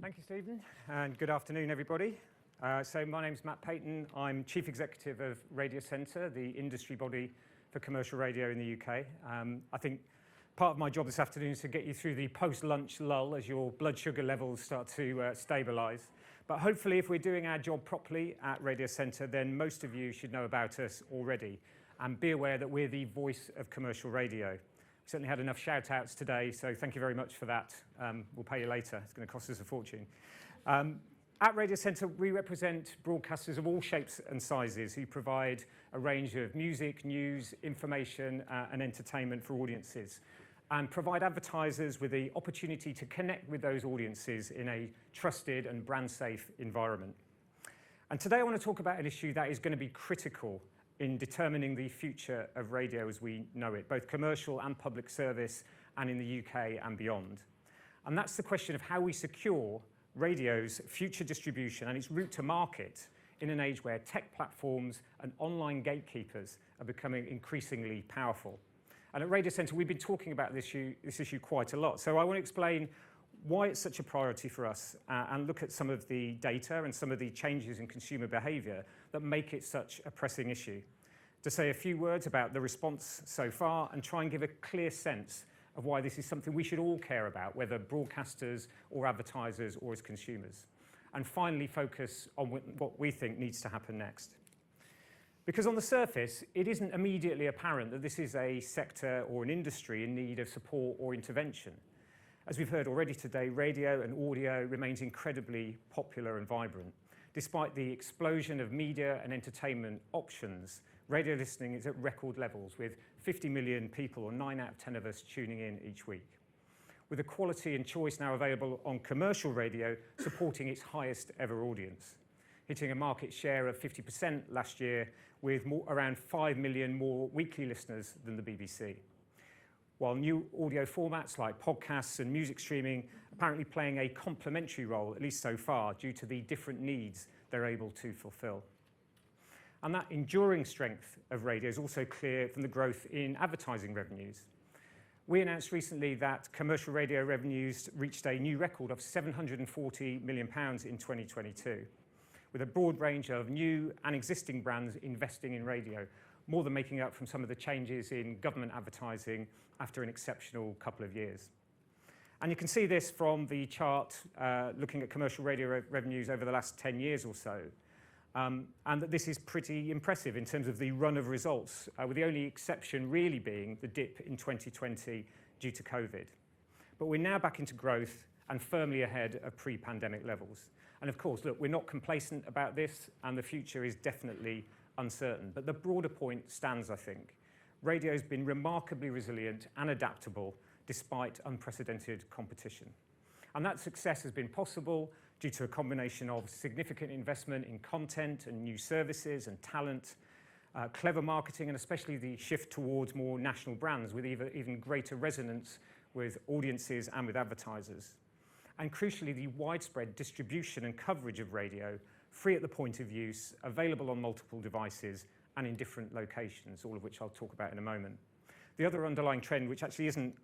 Thank you, Stephen, and good afternoon, everybody. So my name's Matt Payton. I'm Chief Executive of Radio Centre, the industry body for commercial radio in the UK. I think part of my job this afternoon is to get you through the post-lunch lull as your blood sugar levels start to stabilise. But hopefully, if we're doing our job properly at Radio Centre, then most of you should know about us already. And be aware that we're the voice of commercial radio. We certainly had enough shout-outs today, so thank you very much for that. We'll pay you later. It's going to cost us a fortune. At Radio Centre, we represent broadcasters of all shapes and sizes who provide a range of music, news, information and entertainment for audiences, and provide advertisers with the opportunity to connect with those audiences in a trusted and brand-safe environment. And today I want to talk about an issue that is going to be critical in determining the future of radio as we know it, both commercial and public service, and in the UK and beyond. And that's the question of how we secure radio's future distribution and its route to market in an age where tech platforms and online gatekeepers are becoming increasingly powerful. And at Radio Centre, we've been talking about this issue quite a lot. So I want to explain why it's such a priority for us and look at some of the data and some of the changes in consumer behaviour that make it such a pressing issue. To say a few words about the response so far and try and give a clear sense of why this is something we should all care about, whether broadcasters or advertisers or as consumers. And finally focus on what we think needs to happen next. Because on the surface, it isn't immediately apparent that this is a sector or an industry in need of support or intervention. As we've heard already today, radio and audio remains incredibly popular and vibrant. Despite the explosion of media and entertainment options, radio listening is at record levels, with 50 million people, or 9 out of 10 of us, tuning in each week. With the quality and choice now available on commercial radio supporting its highest ever audience, hitting a market share of 50% last year, with around 5 million more weekly listeners than the BBC. While new audio formats like podcasts and music streaming apparently playing a complementary role, at least so far, due to the different needs they're able to fulfill. And that enduring strength of radio is also clear from the growth in advertising revenues. We announced recently that commercial radio revenues reached a new record of £740 million in 2022, with a broad range of new and existing brands investing in radio, more than making up from some of the changes in government advertising after an exceptional couple of years. And you can see this from the chart looking at commercial radio revenues over the last 10 years or so. And that this is pretty impressive in terms of the run of results, with the only exception really being the dip in 2020 due to COVID. But we're now back into growth and firmly ahead of pre-pandemic levels. And of course, look, we're not complacent about this, and the future is definitely uncertain. But the broader point stands, I think. Radio's been remarkably resilient and adaptable despite unprecedented competition. And that success has been possible due to a combination of significant investment in content and new services and talent, clever marketing, and especially the shift towards more national brands with even greater resonance with audiences and with advertisers. And crucially, the widespread distribution and coverage of radio, free at the point of use, available on multiple devices and in different locations, all of which I'll talk about in a moment. The other underlying trend, which actually isn't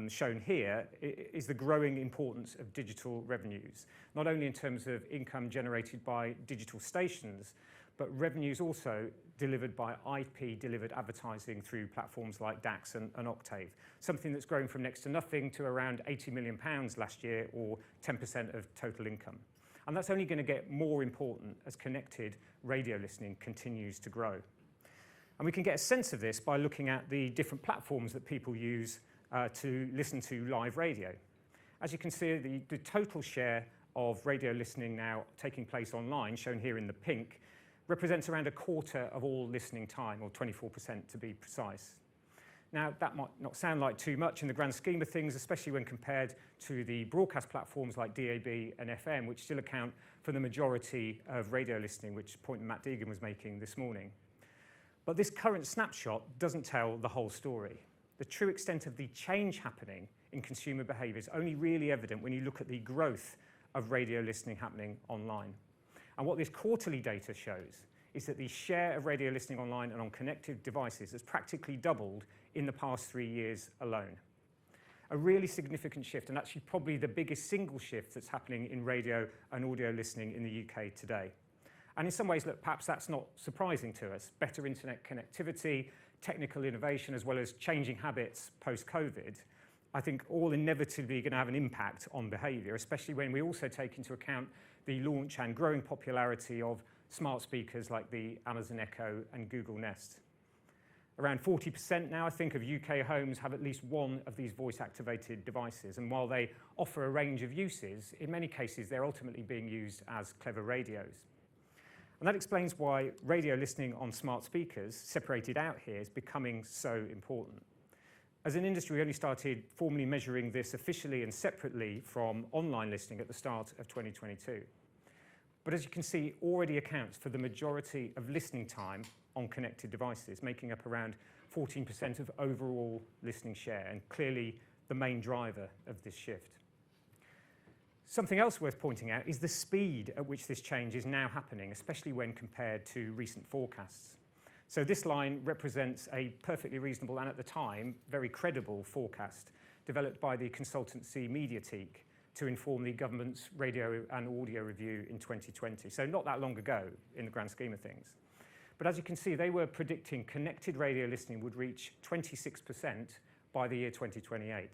shown here, is the growing importance of digital revenues, not only in terms of income generated by digital stations, but revenues also delivered by IP-delivered advertising through platforms like DAX and Octave, something that's grown from next to nothing to around £80 million last year, or 10% of total income. And that's only going to get more important as connected radio listening continues to grow. And we can get a sense of this by looking at the different platforms that people use to listen to live radio. As you can see, the total share of radio listening now taking place online, shown here in the pink, represents around a quarter of all listening time, or 24% to be precise. Now, that might not sound like too much in the grand scheme of things, especially when compared to the broadcast platforms like DAB and FM, which still account for the majority of radio listening, which point Matt Deegan was making this morning. But this current snapshot doesn't tell the whole story. The true extent of the change happening in consumer behaviour is only really evident when you look at the growth of radio listening happening online. And what this quarterly data shows is that the share of radio listening online and on connected devices has practically doubled in the past 3 years alone. a really significant shift, and actually probably the biggest single shift that's happening in radio and audio listening in the UK today. And in some ways, look, perhaps that's not surprising to us. Better internet connectivity, technical innovation, as well as changing habits post-COVID, I think all inevitably going to have an impact on behaviour, especially when we also take into account the launch and growing popularity of smart speakers like the Amazon Echo and Google Nest. Around 40% now, I think, of UK homes have at least one of these voice-activated devices, and while they offer a range of uses, in many cases they're ultimately being used as clever radios. And that explains why radio listening on smart speakers, separated out here, is becoming so important. As an industry, we only started formally measuring this officially and separately from online listening at the start of 2022. But as you can see, it already accounts for the majority of listening time on connected devices, making up around 14% of overall listening share, and clearly the main driver of this shift. Something else worth pointing out is the speed at which this change is now happening, especially when compared to recent forecasts. So this line represents a perfectly reasonable and, at the time, very credible forecast developed by the consultancy Mediatique to inform the government's radio and audio review in 2020. So not that long ago in the grand scheme of things. But as you can see, they were predicting connected radio listening would reach 26% by the year 2028.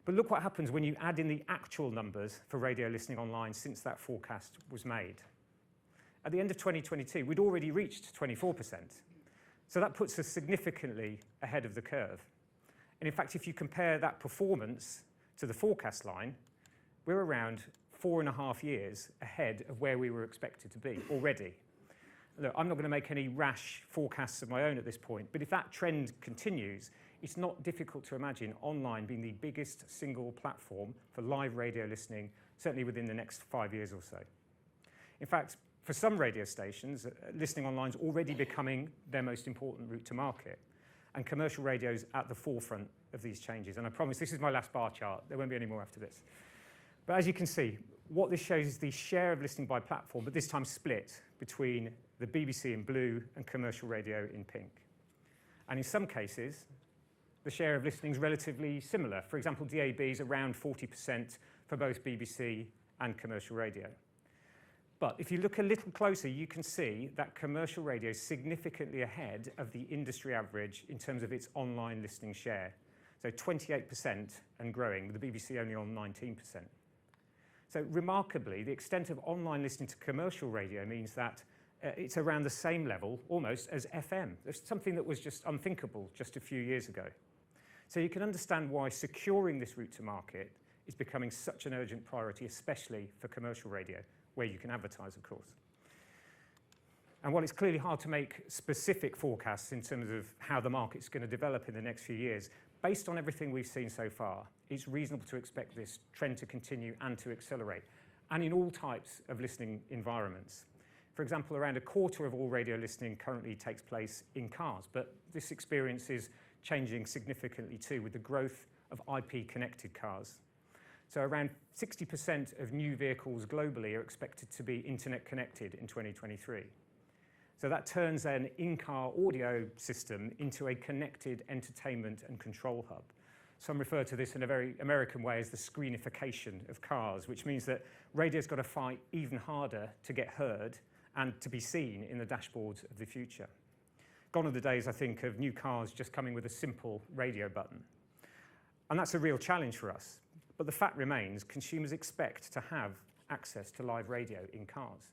But look what happens when you add in the actual numbers for radio listening online since that forecast was made. At the end of 2022, we'd already reached 24%. So that puts us significantly ahead of the curve. And in fact, if you compare that performance to the forecast line, we're around 4.5 years ahead of where we were expected to be already. Look, I'm not going to make any rash forecasts of my own at this point, but if that trend continues, it's not difficult to imagine online being the biggest single platform for live radio listening, certainly within the next 5 years or so. In fact, for some radio stations, listening online is already becoming their most important route to market, and commercial radio is at the forefront of these changes. And I promise this is my last bar chart. There won't be any more after this. But as you can see, what this shows is the share of listening by platform, but this time split between the BBC in blue and commercial radio in pink. And in some cases, the share of listening is relatively similar. For example, DAB is around 40% for both BBC and commercial radio. But if you look a little closer, you can see that commercial radio is significantly ahead of the industry average in terms of its online listening share. So 28% and growing, with the BBC only on 19%. So remarkably, the extent of online listening to commercial radio means that it's around the same level, almost, as FM. It's something that was just unthinkable just a few years ago. So you can understand why securing this route to market is becoming such an urgent priority, especially for commercial radio, where you can advertise, of course. And while it's clearly hard to make specific forecasts in terms of how the market's going to develop in the next few years, based on everything we've seen so far, it's reasonable to expect this trend to continue and to accelerate, and in all types of listening environments. For example, around a quarter of all radio listening currently takes place in cars, but this experience is changing significantly too with the growth of IP-connected cars. So around 60% of new vehicles globally are expected to be internet connected in 2023. So that turns an in-car audio system into a connected entertainment and control hub. Some refer to this in a very American way as the screenification of cars, which means that radio's got to fight even harder to get heard and to be seen in the dashboards of the future. Gone are the days, I think, of new cars just coming with a simple radio button. And that's a real challenge for us. But the fact remains, consumers expect to have access to live radio in cars.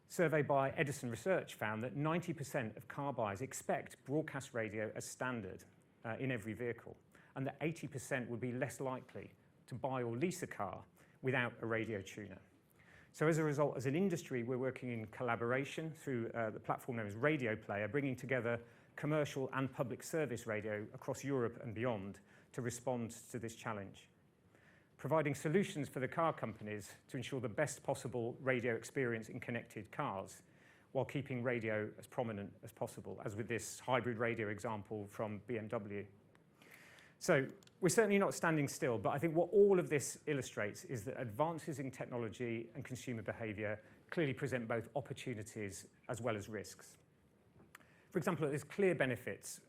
A survey by Edison Research found that 90% of car buyers expect broadcast radio as standard in every vehicle, and that 80% would be less likely to buy or lease a car without a radio tuner. So as a result, as an industry, we're working in collaboration through the platform known as Radio Player, bringing together commercial and public service radio across Europe and beyond to respond to this challenge, providing solutions for the car companies to ensure the best possible radio experience in connected cars, while keeping radio as prominent as possible, as with this hybrid radio example from BMW. So we're certainly not standing still, but I think what all of this illustrates is that advances in technology and consumer behaviour clearly present both opportunities as well as risks. For example, there's clear benefits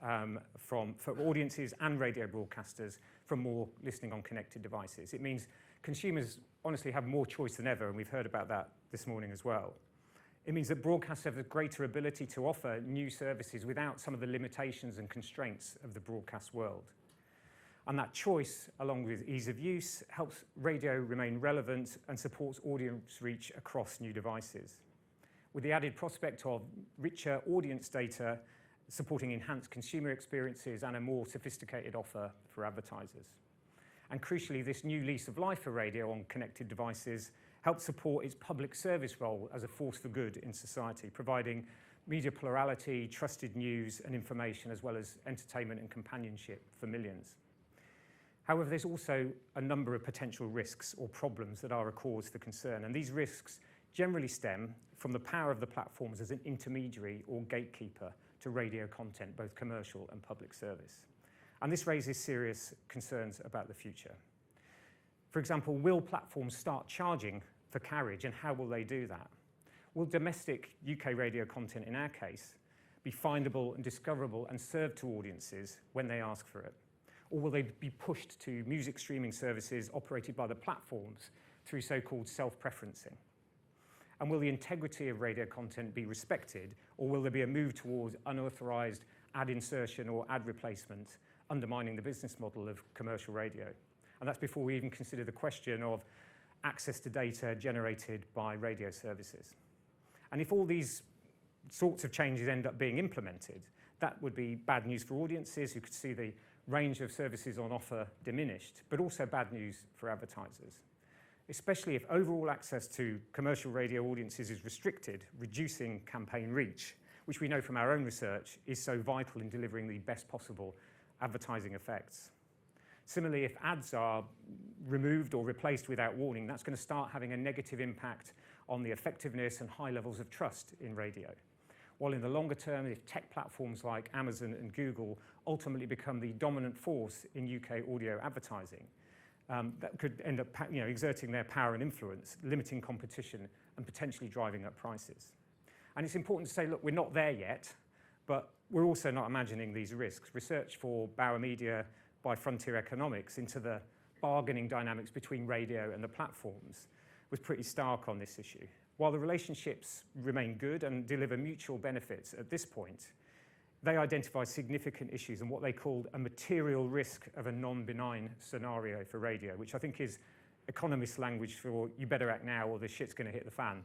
for audiences and radio broadcasters from more listening on connected devices. It means consumers honestly have more choice than ever, and we've heard about that this morning as well. It means that broadcasters have a greater ability to offer new services without some of the limitations and constraints of the broadcast world. And that choice, along with ease of use, helps radio remain relevant and supports audience reach across new devices, with the added prospect of richer audience data supporting enhanced consumer experiences and a more sophisticated offer for advertisers. And crucially, this new lease of life for radio on connected devices helps support its public service role as a force for good in society, providing media plurality, trusted news and information, as well as entertainment and companionship for millions. However, there's also a number of potential risks or problems that are a cause for concern, and these risks generally stem from the power of the platforms as an intermediary or gatekeeper to radio content, both commercial and public service. And this raises serious concerns about the future. For example, will platforms start charging for carriage, and how will they do that? Will domestic UK radio content, in our case, be findable and discoverable and served to audiences when they ask for it? Or will they be pushed to music streaming services operated by the platforms through so-called self-preferencing? And will the integrity of radio content be respected, or will there be a move towards unauthorized ad insertion or ad replacement, undermining the business model of commercial radio? And that's before we even consider the question of access to data generated by radio services. And if all these sorts of changes end up being implemented, that would be bad news for audiences who could see the range of services on offer diminished, but also bad news for advertisers, especially if overall access to commercial radio audiences is restricted, reducing campaign reach, which we know from our own research is so vital in delivering the best possible advertising effects. Similarly, if ads are removed or replaced without warning, that's going to start having a negative impact on the effectiveness and high levels of trust in radio. While in the longer term, if tech platforms like Amazon and Google ultimately become the dominant force in UK audio advertising, that could end up exerting their power and influence, limiting competition and potentially driving up prices. And it's important to say, look, we're not there yet, but we're also not imagining these risks. Research for Bauer Media by Frontier Economics into the bargaining dynamics between radio and the platforms was pretty stark on this issue. While the relationships remain good and deliver mutual benefits at this point, they identify significant issues and what they called a material risk of a non-benign scenario for radio, which I think is economist language for you better act now or the shit's going to hit the fan.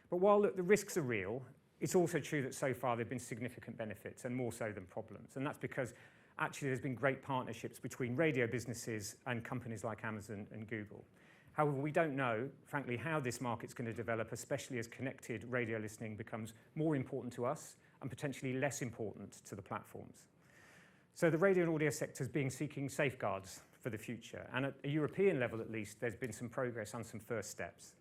But while the risks are real, it's also true that so far there have been significant benefits, and more so than problems. And that's because actually there's been great partnerships between radio businesses and companies like Amazon and Google. However, we don't know, frankly, how this market's going to develop, especially as connected radio listening becomes more important to us and potentially less important to the platforms. So the radio and audio sector is seeking safeguards for the future. And at a European level, at least, there's been some progress on some first steps.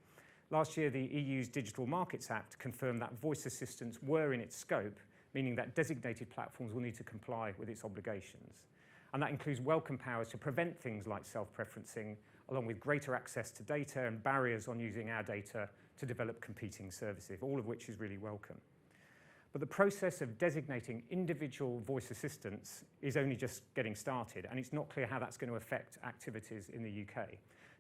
Last year, the EU's Digital Markets Act confirmed that voice assistants were in its scope, meaning that designated platforms will need to comply with its obligations. And that includes welcome powers to prevent things like self-preferencing, along with greater access to data and barriers on using our data to develop competing services, all of which is really welcome. But the process of designating individual voice assistants is only just getting started, and it's not clear how that's going to affect activities in the UK.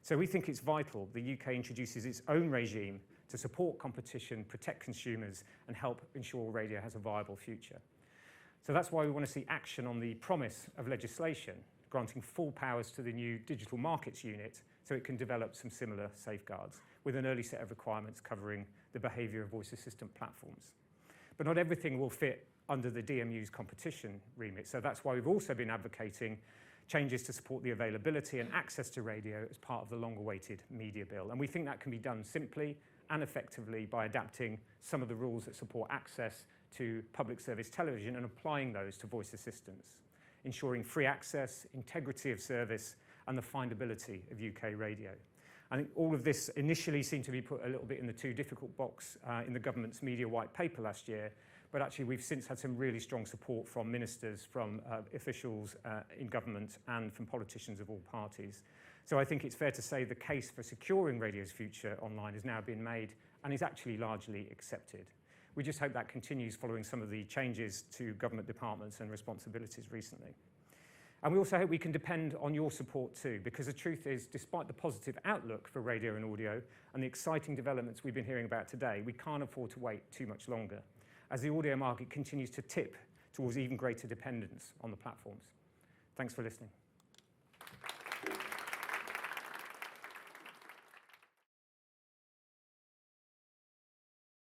So we think it's vital the UK introduces its own regime to support competition, protect consumers, and help ensure radio has a viable future. So that's why we want to see action on the promise of legislation, granting full powers to the new Digital Markets Unit so it can develop some similar safeguards with an early set of requirements covering the behaviour of voice assistant platforms. But not everything will fit under the DMU's competition remit, so that's why we've also been advocating changes to support the availability and access to radio as part of the long-awaited media bill. And we think that can be done simply and effectively by adapting some of the rules that support access to public service television and applying those to voice assistants, ensuring free access, integrity of service, and the findability of UK radio. I think all of this initially seemed to be put a little bit in the too difficult box in the government's media white paper last year, but actually we've since had some really strong support from ministers, from officials in government, and from politicians of all parties. So I think it's fair to say the case for securing radio's future online has now been made and is actually largely accepted. We just hope that continues following some of the changes to government departments and responsibilities recently. And we also hope we can depend on your support too, because the truth is, despite the positive outlook for radio and audio and the exciting developments we've been hearing about today, we can't afford to wait too much longer as the audio market continues to tip towards even greater dependence on the platforms. Thanks for listening.